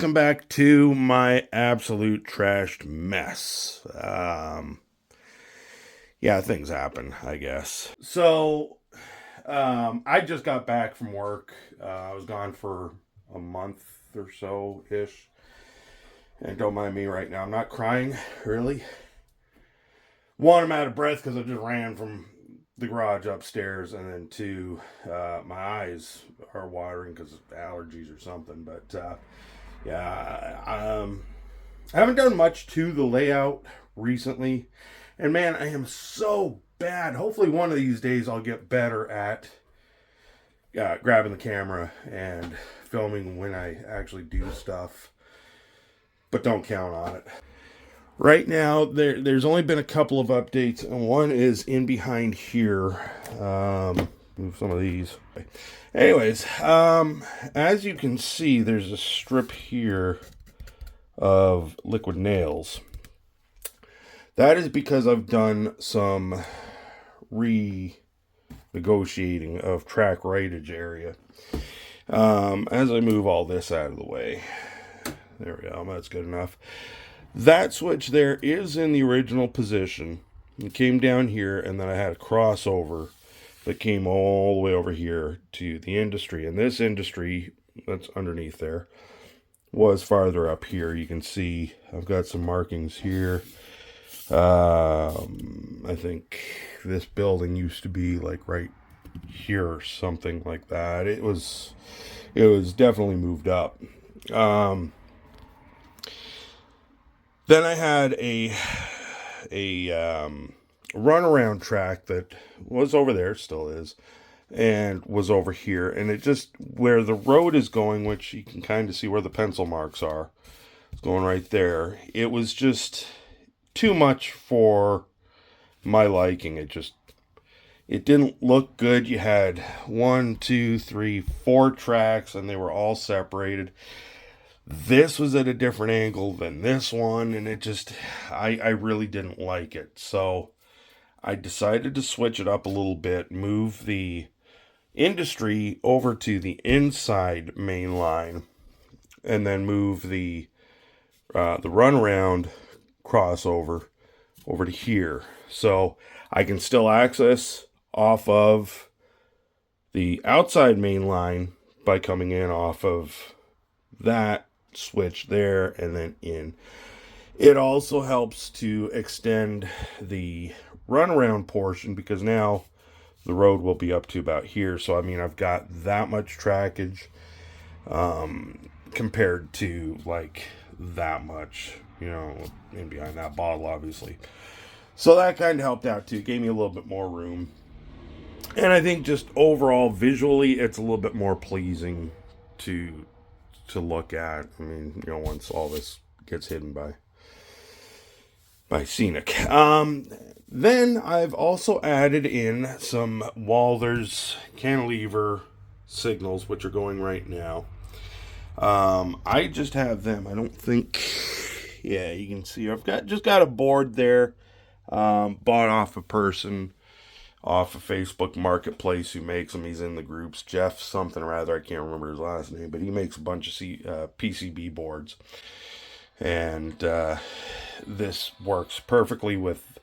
welcome back to my absolute trashed mess. Yeah, things happen, I guess. I just got back from work. I was gone for a month or so ish. And don't mind me right now. I'm not crying, really. One, I'm out of breath because I just ran from the garage upstairs, and then two, my eyes are watering because of allergies or something. But yeah, I haven't done much to the layout recently, and man, I am so bad. Hopefully, one of these days I'll get better at grabbing the camera and filming when I actually do stuff. But don't count on it. Right now, there's only been a couple of updates, and one is in behind here. Move some of these. Anyways, as you can see, there's a strip here of liquid nails. That is because I've done some renegotiating of track rightage area. As I move all this out of the way, there we go. That's good enough. That switch there is in the original position. It came down here, and then I had a crossover that came all the way over here to the industry. And this industry that's underneath there was farther up here. You can see I've got some markings here. I think this building used to be like right here or something like that. It was definitely moved up. Then I had a runaround track that was over there, still is, and was over here. And it just, where the road is going, which you can kind of see where the pencil marks are, it's going right there. It was just too much for my liking. It didn't look good. You had 1, 2, 3, 4 tracks, and they were all separated. This was at a different angle than this one, and I really didn't like it. So I decided to switch it up a little bit, move the industry over to the inside main line, and then move the runaround crossover over to here. So I can still access off of the outside main line by coming in off of that switch there and then in. It also helps to extend the runaround portion because now the road will be up to about here. So I mean, I've got that much trackage compared to like that much, in behind that bottle, obviously. So that kind of helped out too. Gave me a little bit more room. And I think just overall visually it's a little bit more pleasing to look at. I mean, once all this gets hidden by scenic. Then I've also added in some Walther's cantilever signals, which are going right now. I just have them. I don't think. Yeah, you can see I've just got a board there. Bought off a person off of Facebook Marketplace who makes them. He's in the groups. Jeff something or other. I can't remember his last name, but he makes a bunch of PCB boards. And this works perfectly with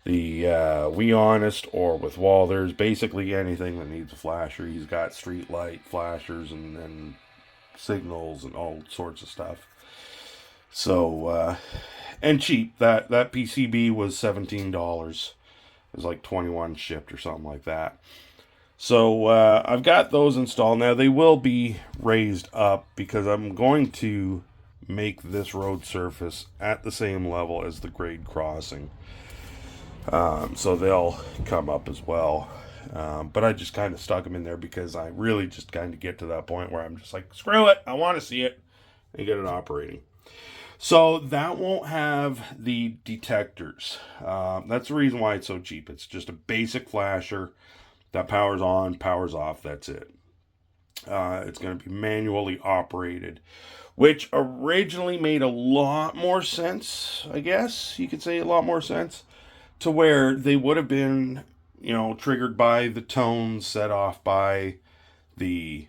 the We Honest or with Walther's. Basically anything that needs a flasher. He's got street light flashers and signals and all sorts of stuff. So, and cheap. That PCB was $17. It was like 21 shipped or something like that. So I've got those installed. Now they will be raised up because I'm going to make this road surface at the same level as the grade crossing. So they'll come up as well. But I just kind of stuck them in there because I really just kind of get to that point where I'm just like, screw it, I want to see it and get it operating. So that won't have the detectors. That's the reason why it's so cheap. It's just a basic flasher that powers on, powers off. That's it. It's going to be manually operated, which originally made a lot more sense, I guess. You could say a lot more sense to where they would have been, triggered by the tones set off by the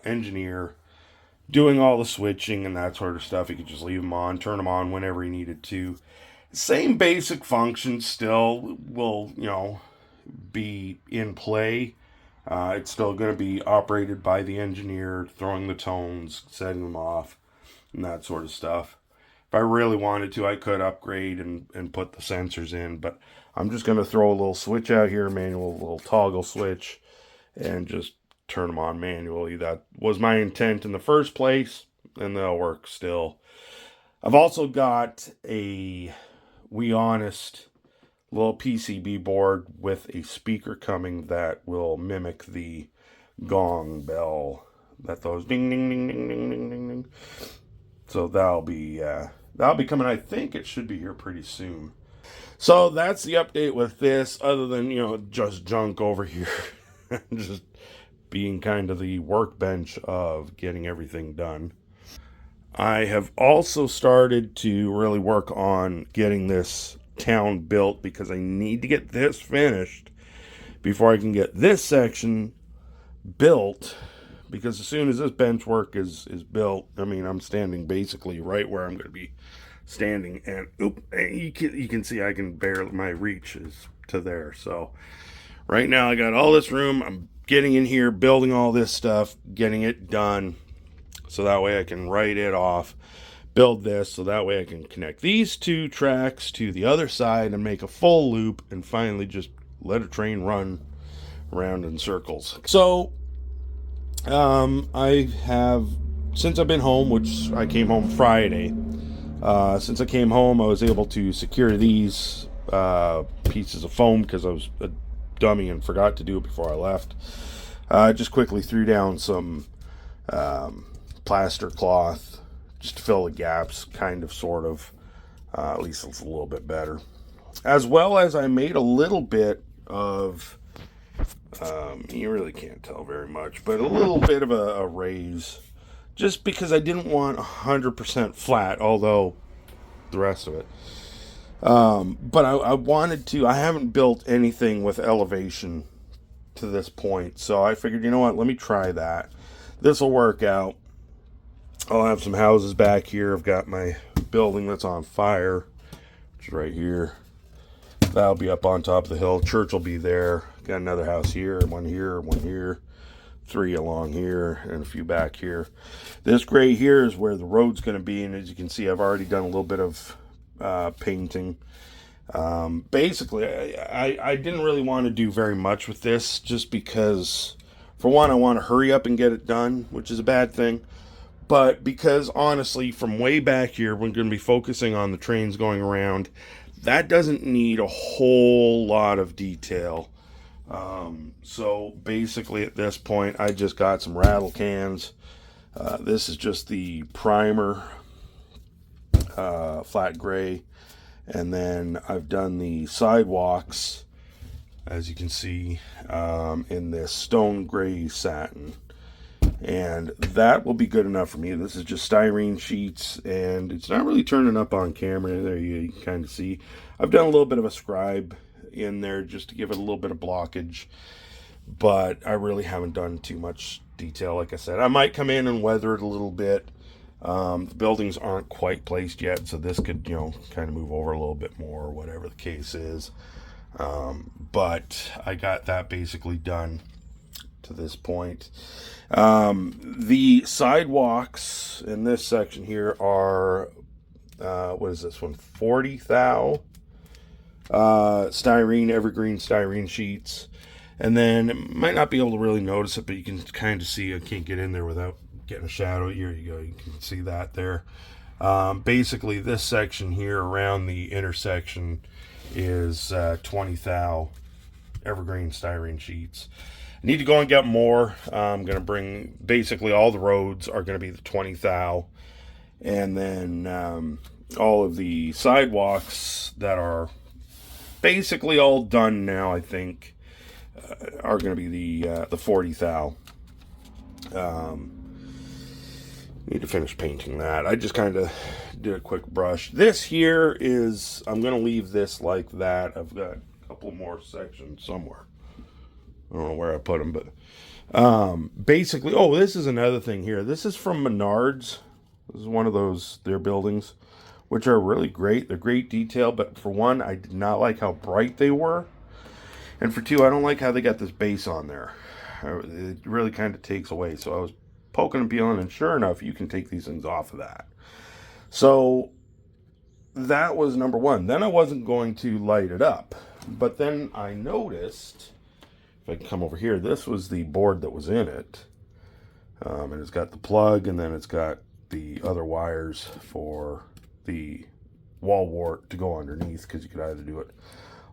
engineer doing all the switching and that sort of stuff. He could just leave them on, turn them on whenever he needed to. Same basic functions still will, be in play. It's still going to be operated by the engineer, throwing the tones, setting them off, and that sort of stuff. If I really wanted to, I could upgrade and put the sensors in, but I'm just going to throw a little switch out here, manual, little toggle switch, and just turn them on manually. That was my intent in the first place, and they'll work still. I've also got a We Honest little PCB board with a speaker coming that will mimic the gong bell that goes ding ding ding ding ding ding ding ding. So that'll be coming. I think it should be here pretty soon. So that's the update with this. Other than just junk over here, just being kind of the workbench of getting everything done. I have also started to really work on getting this town built because I need to get this finished before I can get this section built, because as soon as this bench work is built, I'm standing basically right where I'm going to be standing, and you can see I can barely, my reach is to there. So right now I got all this room. I'm getting in here, building all this stuff, getting it done, so that way I can write it off, build this, so that way I can connect these two tracks to the other side and make a full loop, and finally just let a train run around in circles. So I have, since I've been home, which I came home Friday, since I came home I was able to secure these pieces of foam because I was a dummy and forgot to do it before I left. I just quickly threw down some plaster cloth just to fill the gaps, kind of, sort of. At least it's a little bit better. As well as I made a little bit of, you really can't tell very much, but a little bit of a raise, just because I didn't want 100% flat, although the rest of it. But I wanted to, I haven't built anything with elevation to this point, so I figured, you know what, let me try that. This will work out. I'll have some houses back here. I've got my building that's on fire, which is right here. That'll be up on top of the hill. Church will be there. Got another house here, one here, 3 along here, and a few back here. This gray here is where the road's going to be, and as you can see, I've already done a little bit of painting. Basically, I didn't really want to do very much with this, just because, for one, I want to hurry up and get it done, which is a bad thing. But because, honestly, from way back here, we're going to be focusing on the trains going around. That doesn't need a whole lot of detail. So basically at this point, I just got some rattle cans. This is just the primer, flat gray. And then I've done the sidewalks, as you can see, in this stone gray satin. And that will be good enough for me. This is just styrene sheets, and it's not really turning up on camera. There you can kind of see. I've done a little bit of a scribe in there just to give it a little bit of blockage, but I really haven't done too much detail. Like I said, I might come in and weather it a little bit. The buildings aren't quite placed yet, so this could, kind of move over a little bit more, or whatever the case is. But I got that basically done to this point. The sidewalks in this section here are, what is this one? 40 thou styrene, evergreen styrene sheets. And then, might not be able to really notice it, but you can kind of see, I can't get in there without getting a shadow. Here you go, you can see that there. Basically, this section here around the intersection is 20 thou evergreen styrene sheets. I need to go and get more. I'm going to bring, basically all the roads are going to be the 20 thou. And then all of the sidewalks that are basically all done now, I think, are going to be the 40 thou. Need to finish painting that. I just kind of did a quick brush. This here is, I'm going to leave this like that. I've got a couple more sections somewhere. I don't know where I put them, but basically, oh, this is another thing here. This is from Menards. This is one of their buildings, which are really great. They're great detail, but for one, I did not like how bright they were. And for two, I don't like how they got this base on there. It really kind of takes away. So I was poking and peeling, and sure enough, you can take these things off of that. So that was number one. Then I wasn't going to light it up. But then I noticed, if I can come over here, this was the board that was in it. And it's got the plug, and then it's got the other wires for the wall wart to go underneath, because you could either do it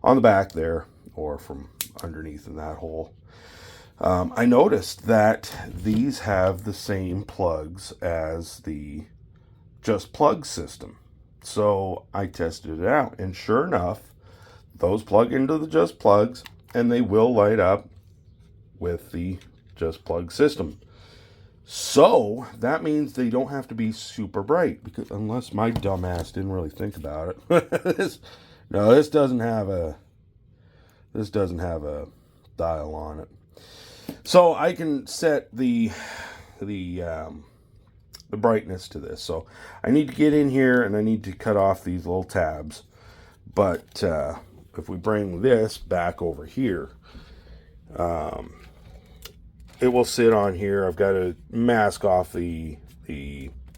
on the back there or from underneath in that hole. I noticed that these have the same plugs as the Just Plug system. So I tested it out, and sure enough, those plug into the Just Plugs, and they will light up with the Just Plug system. So that means they don't have to be super bright, because unless my dumbass didn't really think about it. this doesn't have a dial on it. So I can set the brightness to this. So I need to get in here and I need to cut off these little tabs. But if we bring this back over here, it will sit on here. I've got to mask off the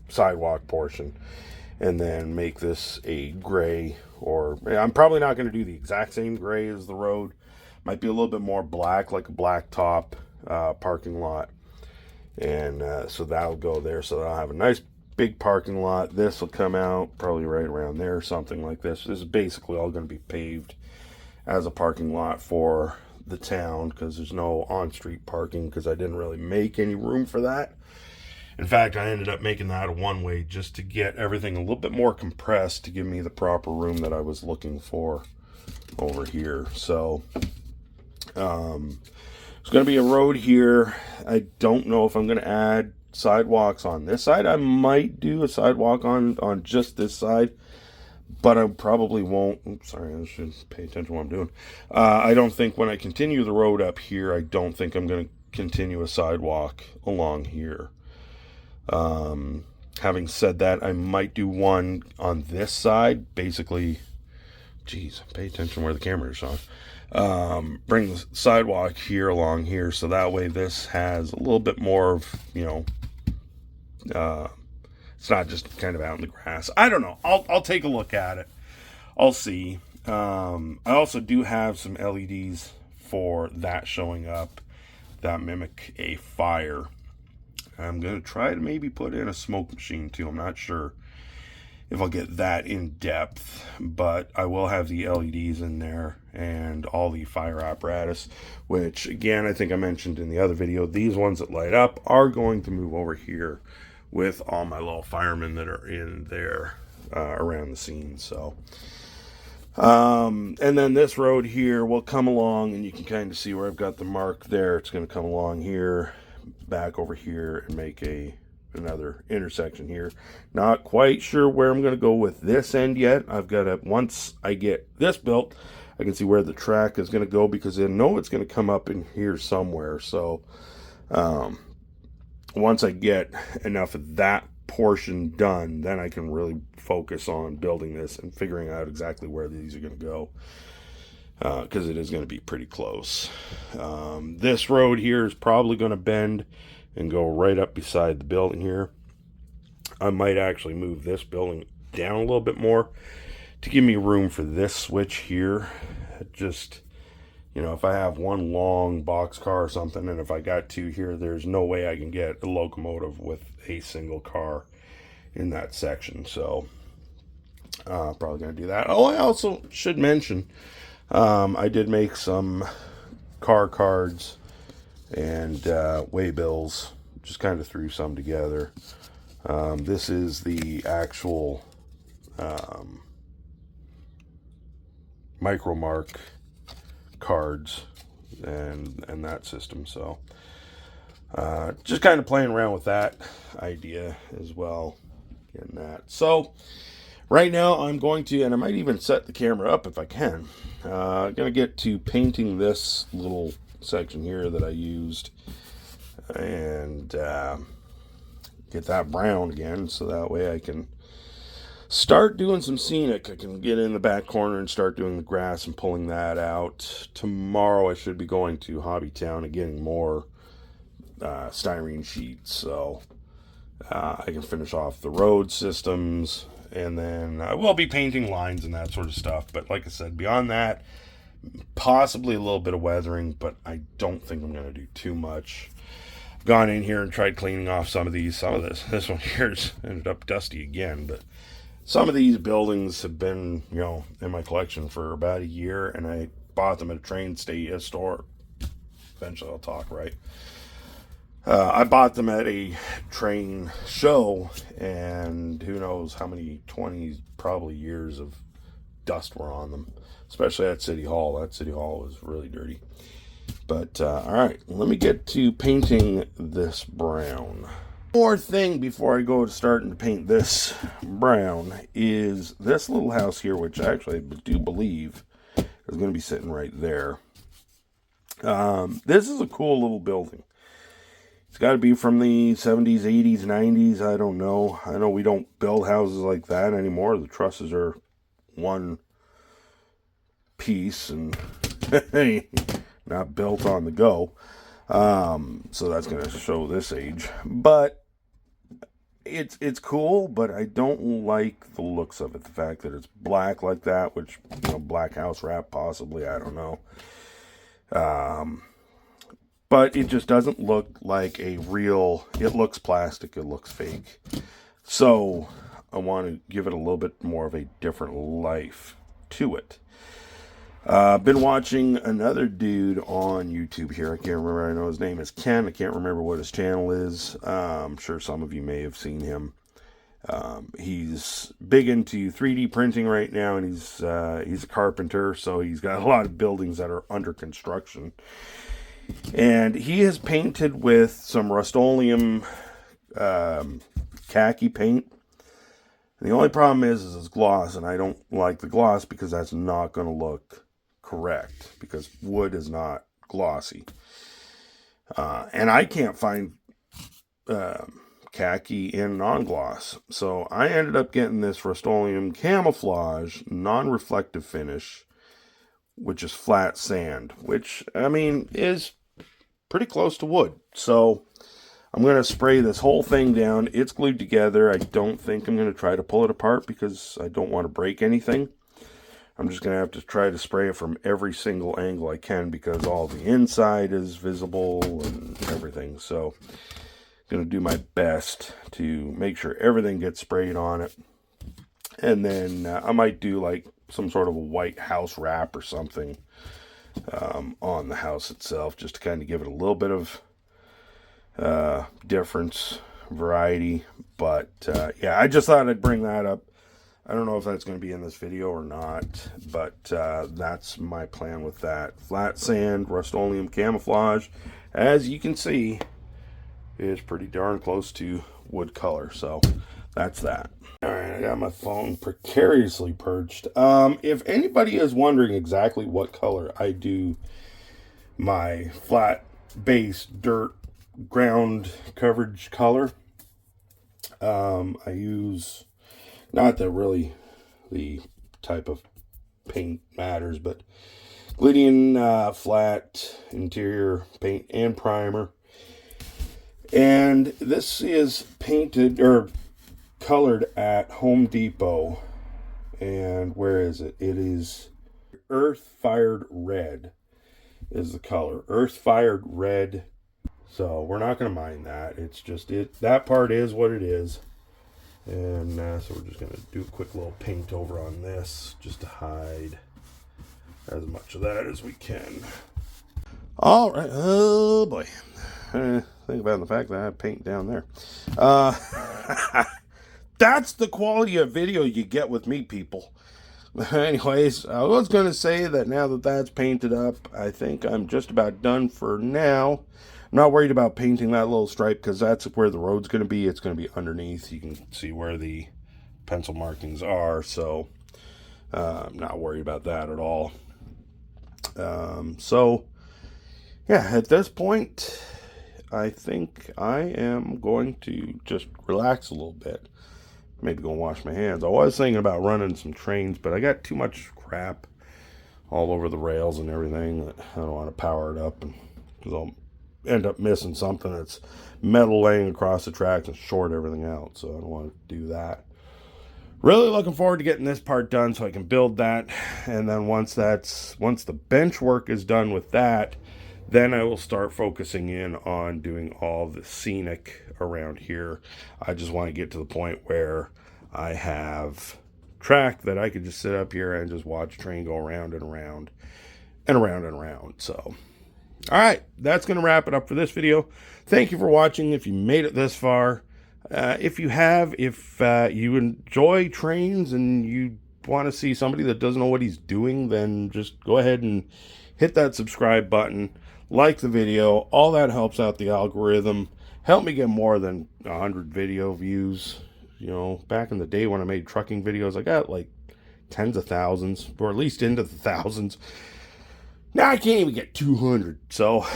sidewalk portion and then make this a gray, or I'm probably not going to do the exact same gray as the road. Might be a little bit more black, like a black top parking lot. And so that'll go there. So I'll have a nice big parking lot. This will come out probably right around there or something like this. This is basically all going to be paved as a parking lot for the town, because there's no on-street parking, because I didn't really make any room for that. In fact, I ended up making that a one-way just to get everything a little bit more compressed to give me the proper room that I was looking for over here. So there's going to be a road here. I don't know if I'm going to add sidewalks on this side. I might do a sidewalk on just this side, but I probably won't. Oops, sorry, I should pay attention to what I'm doing. I don't think when I continue the road up here, I don't think I'm going to continue a sidewalk along here. Having said that, I might do one on this side. Basically, geez, pay attention where the camera is on. Bring the sidewalk here along here, so that way this has a little bit more of, it's not just kind of out in the grass. I don't know. I'll take a look at it. I'll see. I also do have some LEDs for that showing up that mimic a fire. I'm going to try to maybe put in a smoke machine too. I'm not sure if I'll get that in depth, but I will have the LEDs in there and all the fire apparatus, which again, I think I mentioned in the other video, these ones that light up are going to move over here with all my little firemen that are in there around the scene. So, and then this road here will come along, and you can kind of see where I've got the mark there. It's going to come along here, back over here, and make another intersection here. Not quite sure where I'm going to go with this end yet. I've got to, once I get this built, I can see where the track is going to go, because I know it's going to come up in here somewhere. So once I get enough of that portion done, then I can really focus on building this and figuring out exactly where these are going to go, because it is going to be pretty close. This road here is probably going to bend and go right up beside the building here. I might actually move this building down a little bit more to give me room for this switch here. Just, if I have one long box car or something, and if I got two here, there's no way I can get a locomotive with a single car in that section. So probably going to do that. Oh, I also should mention, I did make some car cards and waybills, just kind of threw some together. This is the actual micromark cards and that system. So just kind of playing around with that idea as well, getting that. So right now I'm going to, and I might even set the camera up if I can, going to get to painting this little section here that I used, and get that brown again, so that way I can start doing some scenic. I can get in the back corner and start doing the grass and pulling that out. Tomorrow I should be going to Hobbytown and getting more styrene sheets, so I can finish off the road systems, and then I will be painting lines and that sort of stuff. But like I said, beyond that, possibly a little bit of weathering, but I don't think I'm going to do too much. I've gone in here and tried cleaning off some of these. Some of this one here's ended up dusty again, but some of these buildings have been, in my collection for about a year, and I bought them at a train store. Eventually I'll talk, right? I bought them at a train show, and who knows how many 20 probably years of dust were on them, especially at City Hall. That City Hall was really dirty. But all right, let me get to painting this brown. More thing before I go to starting to paint this brown is this little house here, which actually I do believe is going to be sitting right there. This is a cool little building. It's got to be from the 70s, 80s, 90s. I don't know. I know we don't build houses like that anymore. The trusses are one piece and not built on the go. So that's going to show this age. But it's cool, but I don't like the looks of it. The fact that it's black like that, which, black house wrap possibly. I don't know. But it just doesn't look like a real, it looks plastic, it looks fake. So I want to give it a little bit more of a different life to it. I've been watching another dude on YouTube here. I can't remember. I know his name is Ken. I can't remember what his channel is. I'm sure some of you may have seen him. He's big into 3D printing right now, and he's a carpenter, so he's got a lot of buildings that are under construction. And he has painted with some Rust-Oleum khaki paint. And the only problem is it's gloss, and I don't like the gloss because that's not going to look correct, because wood is not glossy. And I can't find khaki in non-gloss. So I ended up getting this Rust-Oleum camouflage non-reflective finish, which is flat sand, which, is pretty close to wood. So I'm going to spray this whole thing down. It's glued together. I don't think I'm going to try to pull it apart because I don't want to break anything. I'm just going to have to try to spray it from every single angle I can because all the inside is visible and everything. So I'm going to do my best to make sure everything gets sprayed on it. And then I might do like some sort of a white house wrap or something on the house itself, just to kind of give it a little bit of difference, variety. But yeah, I just thought I'd bring that up. I don't know if that's going to be in this video or not, but that's my plan with that. Flat sand, Rust-Oleum camouflage, as you can see, is pretty darn close to wood color. So that's that. All right, I got my phone precariously perched. If anybody is wondering exactly what color I do my flat base dirt ground coverage color, I use, not that really the type of paint matters, but Glycerin flat interior paint and primer. And this is painted or colored at Home Depot. And where is it? It is Earth Fired Red is the color. Earth Fired Red. So we're not going to mind that. It's just that part is what it is. And so we're just going to do a quick little paint over on this just to hide as much of that as we can. All right. Oh boy. Think about the fact that I have paint down there. That's the quality of video you get with me, people. Anyways, I was going to say that now that that's painted up, I think I'm just about done for now. I'm not worried about painting that little stripe because that's where the road's going to be. It's going to be underneath. You can see where the pencil markings are, so I'm not worried about that at all. So yeah, at this point, I think I am going to just relax a little bit. Maybe go and wash my hands. I was thinking about running some trains, but I got too much crap all over the rails and everything that I don't want to power it up, and because I'll end up missing something that's metal laying across the tracks and short everything out. So I don't want to do that. Really looking forward to getting this part done so I can build that, and then once the bench work is done with that, then I will start focusing in on doing all the scenic around here. I just want to get to the point where I have track that I could just sit up here and just watch a train go around and around and around and around. So all right, that's going to wrap it up for this video. Thank you for watching. If you made it this far, if you enjoy trains and you want to see somebody that doesn't know what he's doing, then just go ahead and hit that subscribe button, like the video. All that helps out the algorithm. Help me get more than 100 video views. You know, back in the day when I made trucking videos, I got like tens of thousands, or at least into the thousands. Now I can't even get 200. So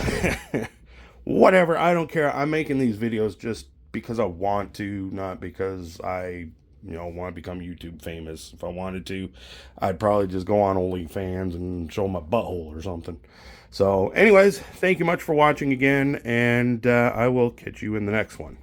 whatever, I don't care. I'm making these videos just because I want to, not because I, want to become YouTube famous. If I wanted to, I'd probably just go on OnlyFans and show my butthole or something. So anyways, thank you much for watching again, and I will catch you in the next one.